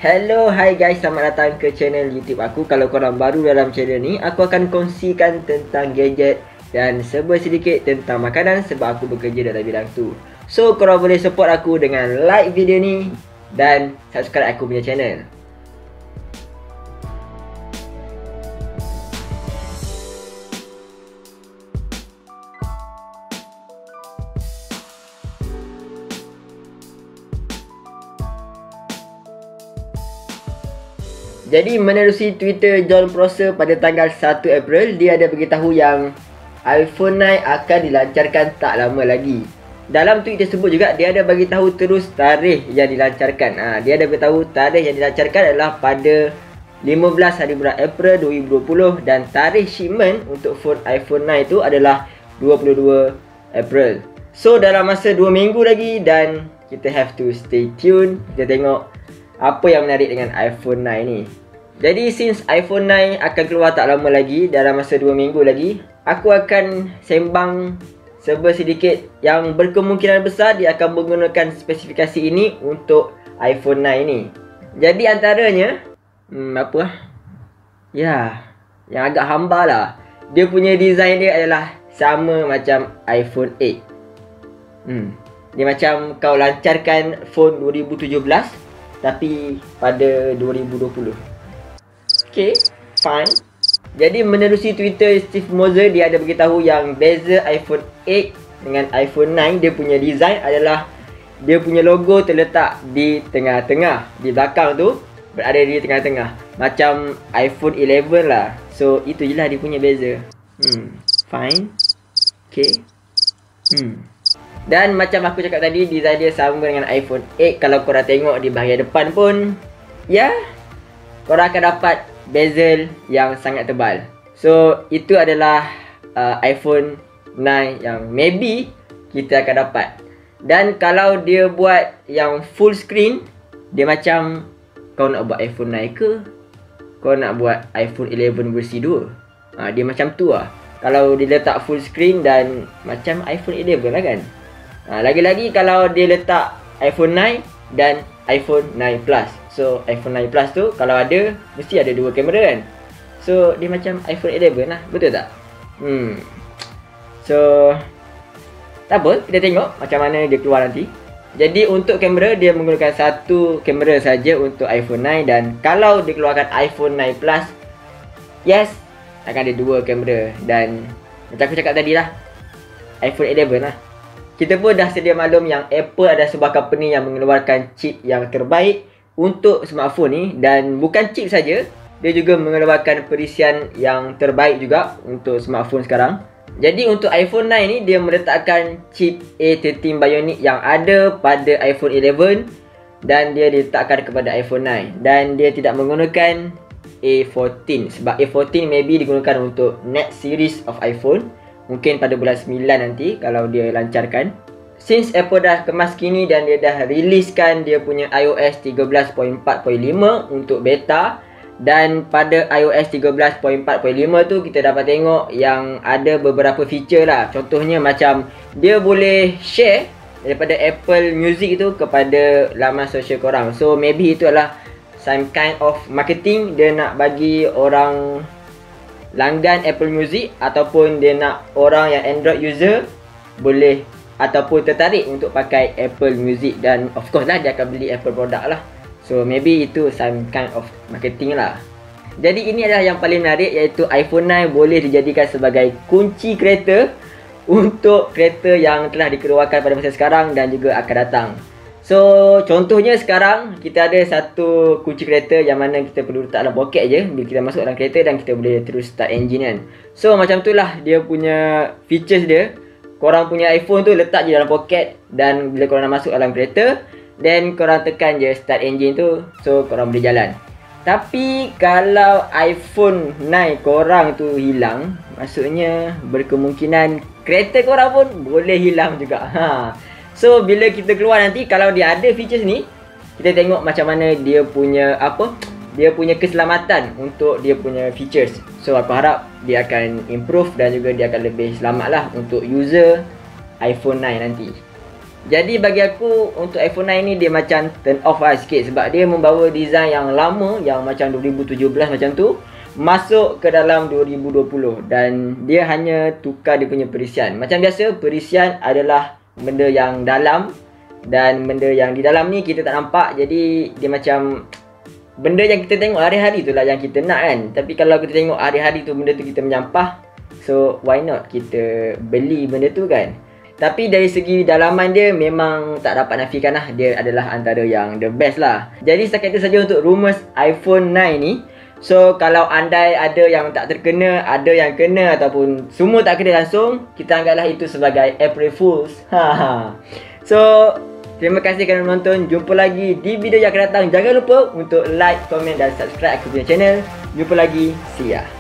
Hello, hi guys, selamat datang ke channel YouTube aku. Kalau korang baru dalam channel ni, aku akan kongsikan tentang gadget dan serba sedikit tentang makanan sebab aku bekerja dalam bidang tu. So, korang boleh support aku dengan like video ni dan subscribe aku punya channel. Jadi menerusi Twitter John Prosser pada tanggal 1 April, dia ada beritahu yang iPhone 9 akan dilancarkan tak lama lagi. Dalam tweet tersebut juga dia ada bagi tahu terus tarikh yang dilancarkan. Dia ada beritahu tarikh yang dilancarkan adalah pada 15 hari bulan April 2020 dan tarikh shipment untuk phone iPhone 9 itu adalah 22 April. So dalam masa 2 minggu lagi dan kita have to stay tune. Kita tengok apa yang menarik dengan iPhone 9 ni. Jadi since iPhone 9 akan keluar tak lama lagi, dalam masa 2 minggu lagi, aku akan sembang serba sedikit yang berkemungkinan besar dia akan menggunakan spesifikasi ini untuk iPhone 9 ni. Jadi antaranya yang agak hamba lah, dia punya design dia adalah sama macam iPhone 8. Dia macam kau lancarkan phone 2017 tapi pada 2020. Okay, fine. Jadi menerusi Twitter Steve Moser, dia ada beritahu yang beza iPhone 8 dengan iPhone 9, dia punya design adalah dia punya logo terletak di tengah-tengah. Di belakang tu berada di tengah-tengah, macam iPhone 11 lah. So itu je lah dia punya beza. Fine. Okay. Dan macam aku cakap tadi, design dia sama dengan iPhone 8. Kalau korang tengok di bahagian depan pun, korang akan dapat bezel yang sangat tebal. So itu adalah iPhone 9 yang maybe kita akan dapat. Dan kalau dia buat yang full screen, dia macam kau nak buat iPhone 9 ke kau nak buat iPhone 11 versi 2. Dia macam tu lah. Kalau dia letak full screen dan macam iPhone 11 lah kan. Lagi-lagi kalau dia letak iPhone 9 dan iPhone 9 Plus. So iPhone 9 Plus tu kalau ada, mesti ada 2 kamera kan. So dia macam iPhone 11 lah, betul tak? So tak apa, kita tengok macam mana dia keluar nanti. Jadi untuk kamera, dia menggunakan satu kamera saja untuk iPhone 9. Dan kalau dikeluarkan iPhone 9 Plus, yes, akan ada 2 kamera. Dan macam aku cakap tadi lah, iPhone 11 lah. Kita pun dah sedia maklum yang Apple adalah sebuah company yang mengeluarkan chip yang terbaik untuk smartphone ni. Dan bukan chip saja, dia juga mengeluarkan perisian yang terbaik juga untuk smartphone sekarang. Jadi untuk iPhone 9 ni, dia meletakkan chip A13 Bionic yang ada pada iPhone 11 dan dia diletakkan kepada iPhone 9. Dan dia tidak menggunakan A14 sebab A14 maybe digunakan untuk next series of iPhone. Mungkin pada bulan 9 nanti kalau dia lancarkan. Since Apple dah kemas kini dan dia dah riliskan dia punya iOS 13.4.5 untuk beta. Dan pada iOS 13.4.5 tu kita dapat tengok yang ada beberapa feature lah. Contohnya macam dia boleh share daripada Apple Music tu kepada laman sosial korang. So maybe itu adalah some kind of marketing. Dia nak bagi orang langgan Apple Music ataupun dia nak orang yang Android user boleh ataupun tertarik untuk pakai Apple Music. Dan of course lah dia akan beli Apple product lah. So maybe itu some kind of marketing lah. Jadi ini adalah yang paling menarik, iaitu iPhone 9 boleh dijadikan sebagai kunci kereta untuk kereta yang telah dikeluarkan pada masa sekarang dan juga akan datang. So contohnya sekarang kita ada satu kunci kereta yang mana kita perlu letak dalam poket je bila kita masuk dalam kereta dan kita boleh terus start engine kan. So macam tu lah dia punya features dia. Korang punya iPhone tu letak je dalam poket dan bila korang nak masuk dalam kereta, then korang tekan je start engine tu, so korang boleh jalan. Tapi kalau iPhone 9 korang tu hilang, maksudnya berkemungkinan kereta korang pun boleh hilang juga. So bila kita keluar nanti, kalau dia ada features ni, kita tengok macam mana dia punya dia punya keselamatan untuk dia punya features. So aku harap dia akan improve dan juga dia akan lebih selamat lah untuk user iPhone 9 nanti. Jadi bagi aku untuk iPhone 9 ni dia macam turn off lah sikit, sebab dia membawa design yang lama, yang macam 2017 macam tu, masuk ke dalam 2020 dan dia hanya tukar dia punya perisian. Macam biasa, perisian adalah benda yang dalam dan benda yang di dalam ni kita tak nampak. Jadi dia macam benda yang kita tengok hari-hari tu lah yang kita nak kan. Tapi kalau kita tengok hari-hari tu benda tu kita menyampah, so why not kita beli benda tu kan. Tapi dari segi dalaman dia memang tak dapat nafikan lah, dia adalah antara yang the best lah. Jadi setakat itu saja untuk rumours iPhone 9 ni. So kalau andai ada yang tak terkena, ada yang kena ataupun semua tak kena langsung, kita anggaplah itu sebagai April Fools. So terima kasih kerana menonton. Jumpa lagi di video yang akan datang. Jangan lupa untuk like, komen dan subscribe aku punya channel. Jumpa lagi. See ya.